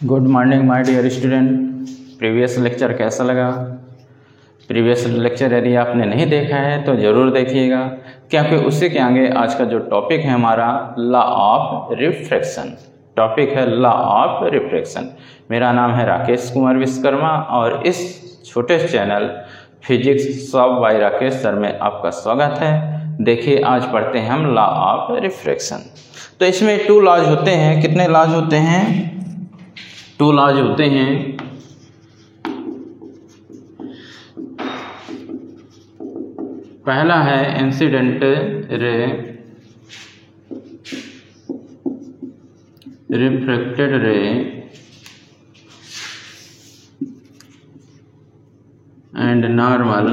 Good morning my dear student. Previous lecture कैसा लगा? Previous lecture यदि आपने नहीं देखा है तो ज़रूर देखिएगा, क्योंकि उसी के आगे आज का जो टॉपिक है हमारा लॉ ऑफ रिफ्रैक्शन। टॉपिक है लॉ ऑफ रिफ्रैक्शन। मेरा नाम है राकेश कुमार विश्वकर्मा और इस छोटे channel physics solve by Rakesh sir में आपका स्वागत है। देखिए आज पढ़ते हैं हम लॉ ऑफ रिफ्रैक्शन। तो इसमें 2 लॉज होते हैं। कितने लॉज होते हैं? 2 लॉज होते हैं। पहला है incident ray, refracted ray and normal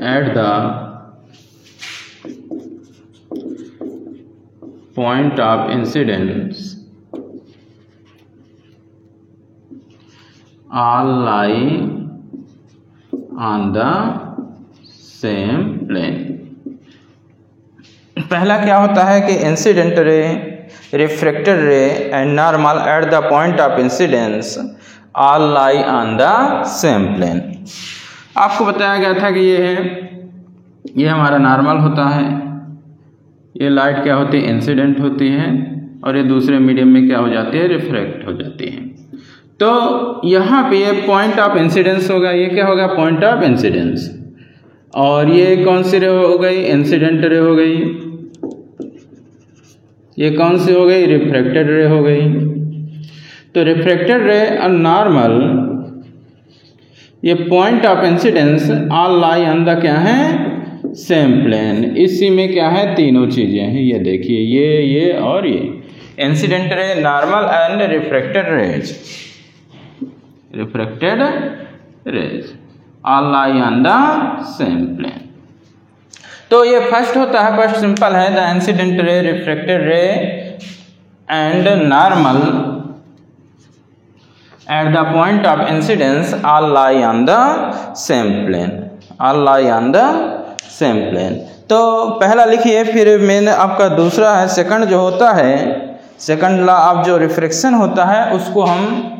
at the point of incidence all lie on the same plane। पहला क्या होता है कि incident ray, refracted ray and normal at the point of incidence all lie on the same plane. आपको बताया गया था कि ये हमारा नॉर्मल होता है, ये लाइट क्या होती है? इंसिडेंट होती है, और ये दूसरे मीडियम में क्या हो जाती है? रिफ्रैक्ट हो जाती है। तो यहाँ पे ये पॉइंट ऑफ इंसिडेंस होगा। ये क्या होगा? Point of incidence. और ये कौन सी रे हो गई? इंसिडेंट रे हो गई। ये कौन सी हो गई? रिफ्रैक्टेड रे हो गई। तो रिफ्रैक्टेड रे और नॉर्मल, ये point of incidence all lie on the क्या है? Same plane. इसी में क्या है? तीनों चीजें हैं। ये देखिए, ये और ये incident ray, normal and refracted rays. Refracted rays all lie on the same plane. तो ये फर्स्ट होता है, फर्स्ट सिंपल है, the incident ray, refracted ray and normal at the point of incidence all lie on the same plane. All lie on the same plane. तो पहला लिखिए, फिर मैंने आपका दूसरा है सेकंड जो होता है, सेकंड लॉ ऑफ जो रिफ्रैक्शन होता है उसको हम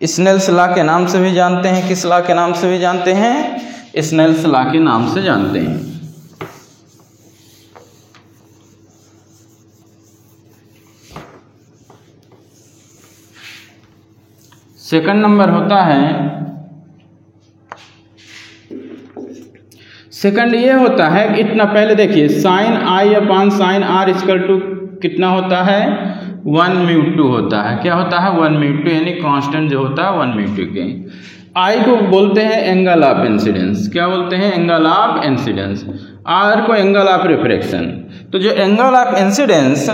स्नेल्स लॉ के नाम से भी जानते हैं। किस लॉ के नाम से भी जानते हैं? स्नेल्स लॉ के नाम से जानते हैं। सेकंड नंबर होता है, सेकंड ये होता है, इतना पहले देखिए, sine i upon sine are equal to कितना होता है? 1/2 होता है। क्या होता है? 1/2, यानी कांस्टेंट जो होता है 1/2 के। आई को बोलते हैं एंगल ऑफ इंसिडेंस। क्या बोलते हैं? Angle of incidence. आर को एंगल ऑफ रिफ्रैक्शन। तो जो एंगल ऑफ इंसिडेंस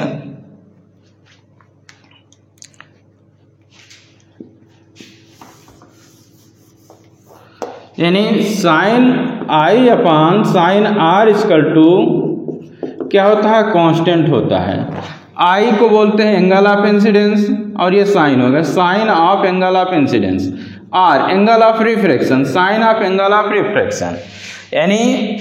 यानी sine i upon sine are equal to क्या होता है? कांस्टेंट होता है। आई को बोलते हैं एंगल ऑफ इंसिडेंस, और ये साइन होगा, sine of angle of incidence. R angle of refraction, sine of angle of refraction, यानी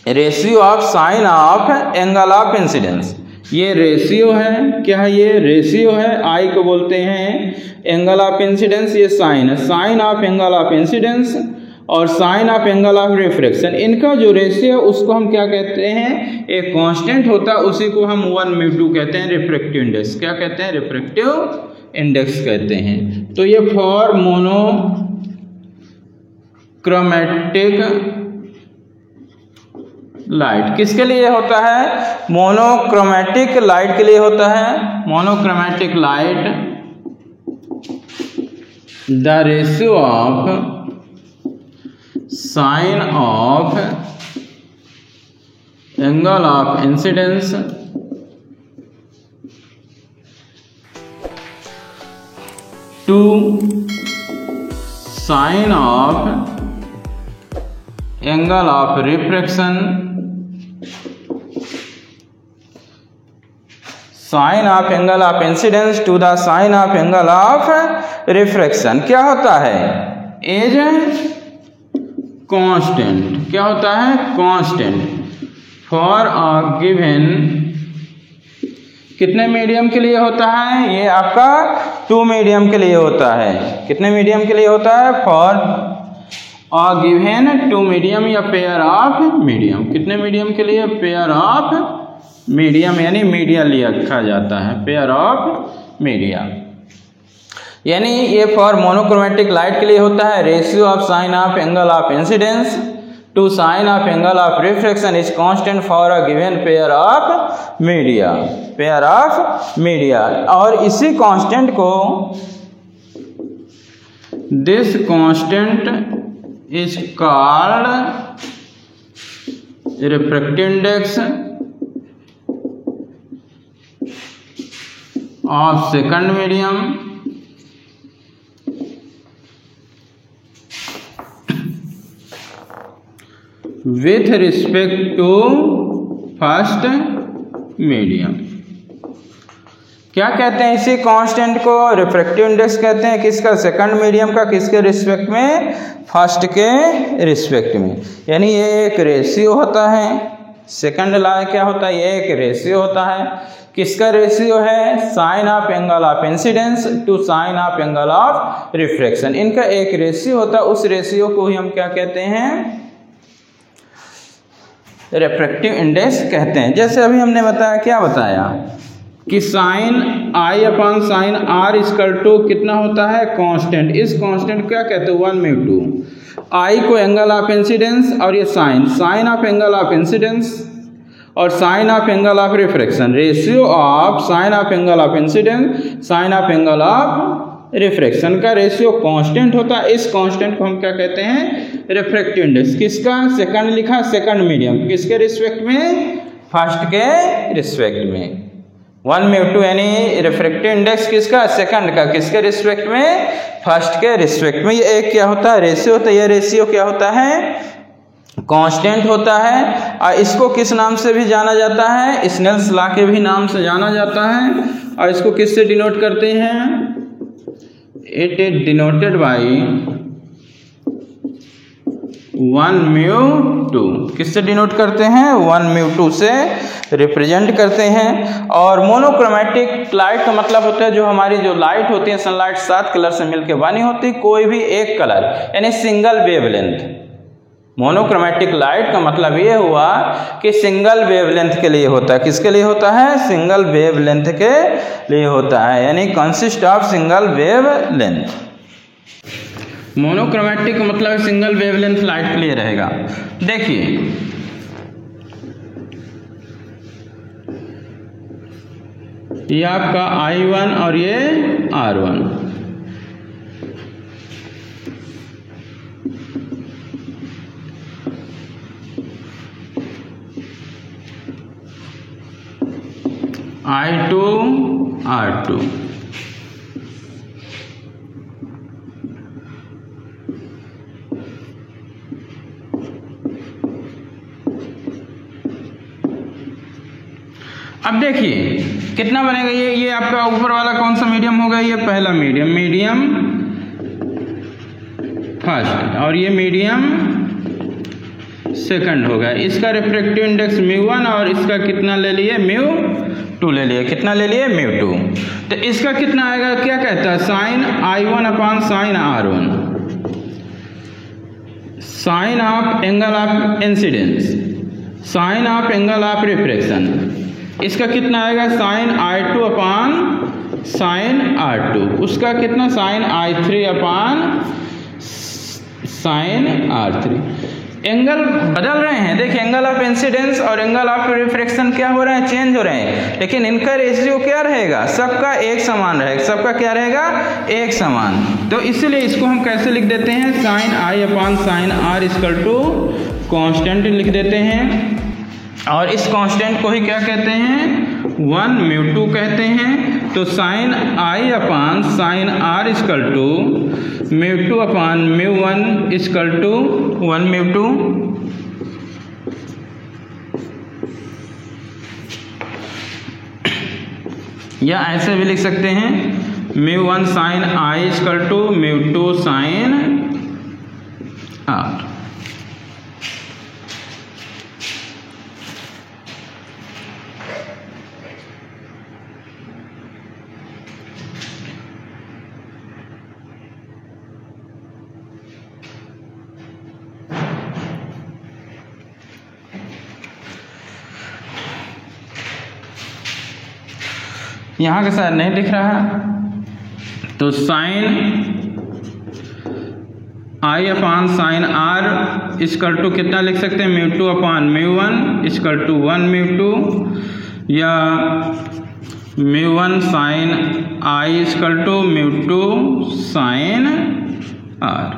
ratio of sine of angle of incidence. ये रेशियो है। क्या है? ये रेशियो है। आई को बोलते हैं एंगल ऑफ इंसिडेंस, ये साइन है, sine of angle of incidence और sine of angle of refraction. इनका जो रेशियो है उसको हम क्या कहते हैं? एक कांस्टेंट होता है, उसी को हम 1/2 कहते हैं, रिफ्रैक्टिव इंडेक्स। क्या कहते हैं? रिफ्रैक्टिव इंडेक्स कहते हैं। तो ये फॉर मोनोक्रोमैटिक लाइट किसके लिए होता है? मोनोक्रोमैटिक लाइट के लिए होता है। Monochromatic light, the ratio of sine of angle of incidence to sine of angle of refraction, sine of angle of incidence to the sine of angle of refraction क्या होता है? As constant. क्या होता है? कांस्टेंट फॉर अ गिवन कितने medium के लिए होता है? ये आपका 2 मीडियम के लिए होता है। कितने मीडियम के लिए होता है? फॉर अ गिवन 2 मीडियम या पेयर ऑफ मीडियम। कितने मीडियम के लिए? पेयर ऑफ मीडियम, यानी मीडिया लिखा जाता है, पेयर ऑफ मीडिया। यानी ये फॉर मोनोक्रोमेटिक लाइट के लिए होता है। Ratio of sine of angle of incidence to sine of angle of refraction is constant for a given pair of media, pair of media. और इसी कांस्टेंट को, this constant is called refractive index of second medium with respect to first medium। क्या कहते हैं इसी constant को? Refractive index कहते हैं। किसका? सेकंड मीडियम का। किसके रिस्पेक्ट में? फर्स्ट के रिस्पेक्ट में। यानी ये एक रेशियो होता है। सेकंड लॉ क्या होता है? ये एक रेशियो होता है। किसका रेशियो है? Sine of angle of incidence to sine of angle of refraction. इनका एक रेशियो होता है। उस रेशियो को ही हम क्या कहते हैं? रिफ्रैक्टिव इंडेक्स कहते हैं। जैसे अभी हमने बताया, क्या बताया कि sine i upon sine are equal to कितना होता है? कांस्टेंट। इस कांस्टेंट क्या कहते हैं? 1/2। आई को एंगल ऑफ इंसिडेंस और ये sine of angle of incidence और sine of angle of refraction. Ratio of sine of angle of incidence, sine of angle of refraction का रेशियो कांस्टेंट होता है। इस कांस्टेंट को हम क्या कहते हैं? Refractive index. किसका? सेकंड लिखा, सेकंड मीडियम। किसके रिस्पेक्ट में? फर्स्ट के रिस्पेक्ट में। 1/2 यानी रिफ्रैक्टिव इंडेक्स किसका? सेकंड का। किसके रिस्पेक्ट में? फर्स्ट के रिस्पेक्ट में। ये एक क्या होता है? रेशियो होता है। ये रेशियो क्या होता है? कांस्टेंट होता है। और इसको किस नाम से भी जाना जाता है? स्नेल्स लॉ के भी नाम से जाना जाता है। और इसको किससे डिनोट करते हैं? It is denoted by 1/2। किससे डिनोट करते हैं? 1/2 से रिप्रेजेंट करते हैं। और मोनोक्रोमेटिक लाइट का मतलब होता है जो हमारी जो लाइट होती है सनलाइट 7 कलर से मिलकर बनी होती, कोई भी एक कलर, यानी सिंगल वेवलेंथ। मोनोक्रोमेटिक लाइट का मतलब ये हुआ कि सिंगल वेवलेंथ के लिए होता है। किसके लिए होता है? सिंगल वेवलेंथ के लिए होता है, यानी consist of single wavelength. Monochromatic का मतलब सिंगल वेवलेंथ लाइट के लिए रहेगा। देखिए ये आपका I1 और ये R1। I2 R2। अब देखिए कितना बनेगा ये आपका ऊपर वाला कौन सा मीडियम होगा? ये पहला मीडियम फर्स्ट, और ये मीडियम सेकंड होगा। इसका रिफ्रैक्टिव इंडेक्स μ1 और इसका कितना ले लिए? μ2 ले लिए। कितना ले लिए? μ2। तो इसका कितना आएगा? क्या कहता है? Sine I1 upon sine R1, sine of angle of incidence, sine of angle of refraction. इसका कितना आएगा? Sine I2 upon sine R2। उसका कितना? Sign I3 upon sine R3। Angle बदल रहे हैं। देखिए एंगल ऑफ इंसिडेंस और एंगल ऑफ रिफ्रैक्शन क्या हो रहे हैं? चेंज हो रहे हैं, लेकिन इनका रेशियो क्या रहेगा? सबका एक समान रहेगा। सबका क्या रहेगा? एक समान। तो इसलिए इसको हम कैसे लिख देते हैं? Sine I upon sine R equal to constant लिख देते हैं। और इस कांस्टेंट को ही क्या कहते हैं? 1/2 कहते हैं। तो sine I upon sine R equal to μ2 upon μ1 equal to 1/2। या ऐसे भी लिख सकते हैं μ1 sine I equal to μ2 sine R। यहाँ के साथ नहीं दिख रहा, तो sine I upon sine are equal to कितना लिख सकते हैं, mu 2 upon mu 1 equal to 1 mu 2, या mu 1 sine I equal to mu 2 sine r.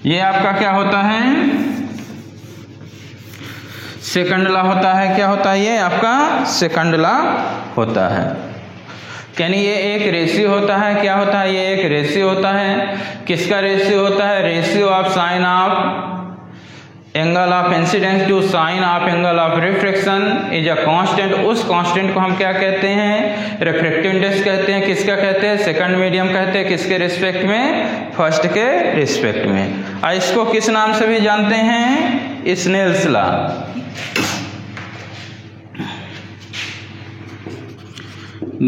ये आपका क्या होता है, सेकंड लॉ होता है। क्या होता है ये आपका सेकंड लॉ होता है, यानी ये एक रेशियो होता है। क्या होता है, ये एक रेशियो होता है। किसका रेशियो होता है, ratio of sine of angle of incidence to sine of angle of refraction is a constant. उस कांस्टेंट को हम क्या कहते हैं, रिफ्रैक्टिव इंडेक्स कहते हैं। किसका कहते हैं, सेकंड मीडियम कहते हैं। किसके रिस्पेक्ट में, फर्स्ट के रिस्पेक्ट में। और इसको किस नाम से भी जानते हैं, Snell's law.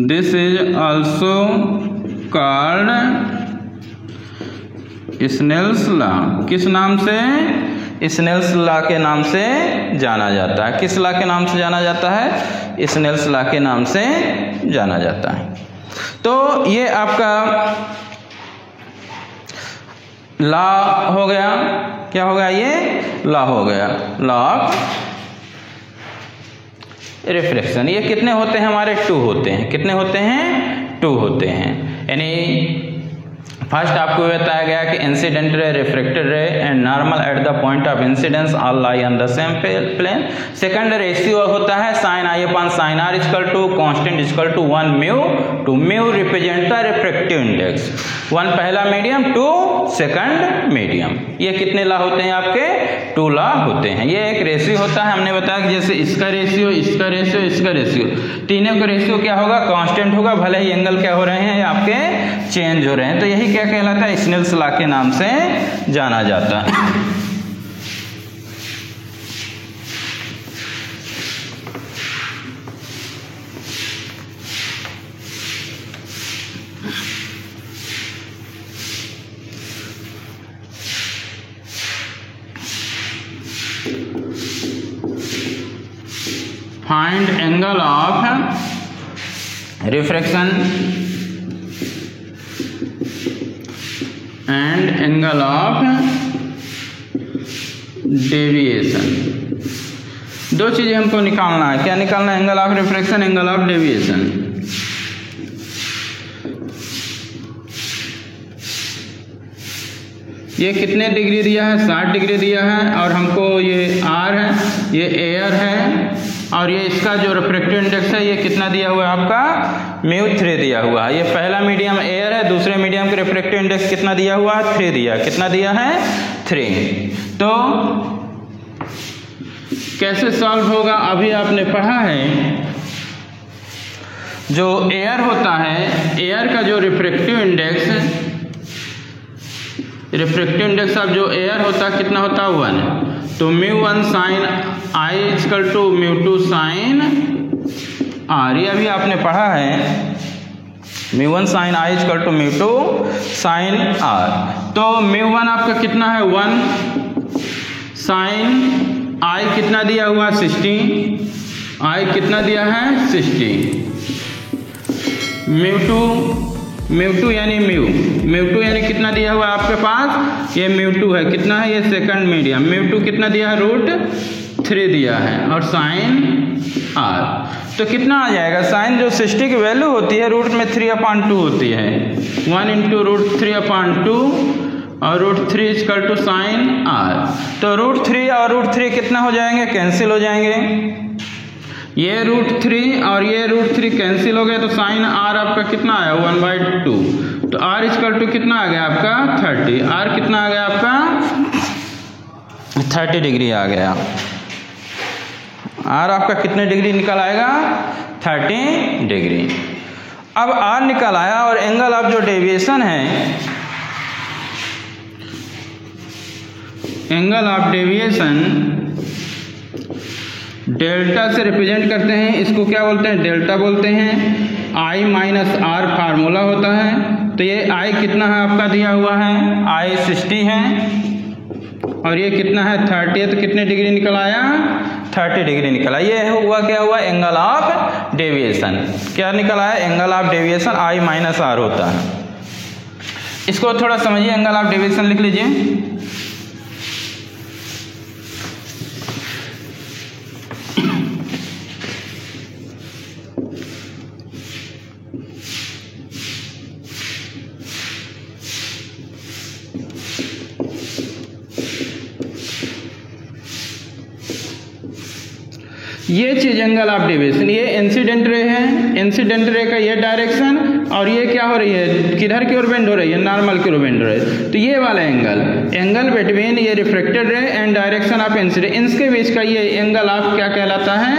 This is also called Snell's law। किस नाम से, स्नेल्स लॉ के नाम से जाना जाता है। किस लॉ के नाम से जाना जाता है, स्नेल्स लॉ के नाम से जाना जाता है। तो ये आपका लॉ हो गया। क्या हो गया, ये लॉ हो गया, लॉ ऑफ रिफ्रैक्शन। ये कितने होते हैं हमारे, 2 होते हैं। कितने होते हैं, 2 होते हैं। यानी फर्स्ट आपको बताया गया कि incident ray, refracted ray and normal at the point of incidence all lie on the same plane. Second ratio होता है sine I upon sine are equal to constant equal to 1 mu 2 mu represent the refractive index. 1 पहला medium, 2 second medium. ये कितने law होते हैं आपके, 2 law होते हैं। ये एक रेशियो होता है। हमने बताया कि जैसे इसका रेशियो, इसका रेशियो, इसका रेशियो, तीनों का रेशियो क्या होगा, कांस्टेंट होगा, भले ही एंगल क्या हो रहे हैं आपके चेंज हो रहे हैं। तो यही क्या कहलाता है, स्नेल्स लॉ के नाम से जाना जाता है। Find angle of refraction and angle of deviation. 2 चीजें हमको निकालना है। क्या निकालना है, angle of refraction, angle of deviation. ये कितने डिग्री दिया है, 60 डिग्री दिया है, और हमको ये आर है, ये एयर है, और ये इसका जो रिफ्रैक्टिव इंडेक्स है ये कितना दिया हुआ है आपका, म्यू 3 दिया हुआ है। ये पहला मीडियम एयर है, दूसरे मीडियम का रिफ्रैक्टिव इंडेक्स कितना दिया हुआ है, 3 दिया। कितना दिया है, 3। तो कैसे सॉल्व होगा, अभी आपने पढ़ा है जो एयर होता है, एयर का जो रिफ्रैक्टिव इंडेक्स ऑफ जो एयर होता है कितना होता है, 1। तो mu 1 sine I equal to mu 2 sine r. ये अभी आपने पढ़ा है, mu 1 sine I equal to mu 2 sine r. तो म्यू 1 आपका कितना है, 1 साइन आई कितना दिया हुआ, 60। आई कितना दिया है, 60। म्यू 2 यानी म्यू 2 यानी कितना दिया हुआ आपके पास, ये म्यू 2 है। कितना है, ये सेकंड मीडियम। म्यू 2 कितना दिया है, √3 दिया है, और साइन आर तो कितना आ जाएगा, साइन जो 60 की वैल्यू होती है रूट में 3/2 होती है, 1 × √3/2 और √3 इक्वल टू साइन आर। तो √3 और √3 कितना हो जाएंगे, कैंसिल हो जाएंगे। ये √3 और ये √3 कैंसिल हो गए, तो साइन आर आपका कितना आया, 1/2। तो आर इक्वल टू कितना आ गया आपका, 30। आर कितना आ गया आपका, 30 डिग्री आ गया। आर आपका कितने डिग्री निकल आएगा, 30 डिग्री। अब आर निकल आया और एंगल ऑफ जो डेविएशन है, एंगल ऑफ डेविएशन डेल्टा से रिप्रेजेंट करते हैं। इसको क्या बोलते हैं, डेल्टा बोलते हैं। आई माइनस आर फार्मूला होता है। तो ये आई कितना है आपका दिया हुआ है, आई 60 है, और ये कितना है 30, तो कितने डिग्री निकल आया 30 डिग्री निकला। ये हुआ क्या हुआ एंगल ऑफ डेविएशन। क्या निकल आया angle of deviation I minus R होता है। इसको थोड़ा समझिए, एंगल ऑफ डेविएशन लिख लीजिए। ये चीज एंगल ऑफ डेविएशन, ये इंसिडेंट रे है, इंसिडेंट रे का ये डायरेक्शन, और ये क्या हो रही है किधर की ओर बेंड हो रही है नॉर्मल की ओर बेंड हो रही है। तो ये वाला एंगल बिटवीन ये reflected ray and direction of incident, इनके बीच का ये एंगल ऑफ क्या कहलाता है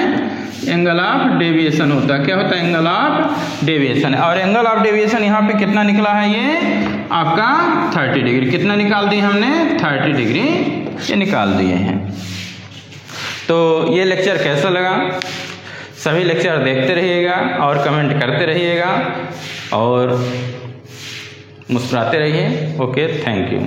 एंगल ऑफ डेविएशन होता है। क्या होता है एंगल ऑफ डेविएशन। और एंगल ऑफ डेविएशन यहाँ पे कितना निकला है ये आपका 30 डिग्री। कितना निकाल दिए हमने 30 डिग्री ये निकाल दिए हैं। तो ये लेक्चर कैसा लगा, सभी लेक्चर देखते रहिएगा और कमेंट करते रहिएगा और मुस्कुराते रहिए। Okay, thank you.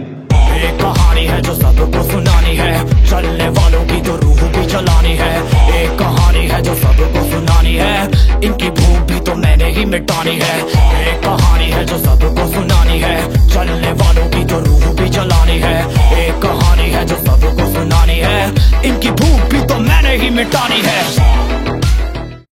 एक कहानी है जो सबको सुनानी है, चलने वालों की तो रूह भी जलानी है। एक कहानी है जो सबको सुनानी है, इनकी भूख भी तो मैंने ही मिटानी है। एक कहानी है जो सबको सुनानी है, चलने वालों की तो रूह भी जलानी है। एक कहानी है जो सबको सुनानी है, इनकी भूख भी तो मैंने ही मिटानी है।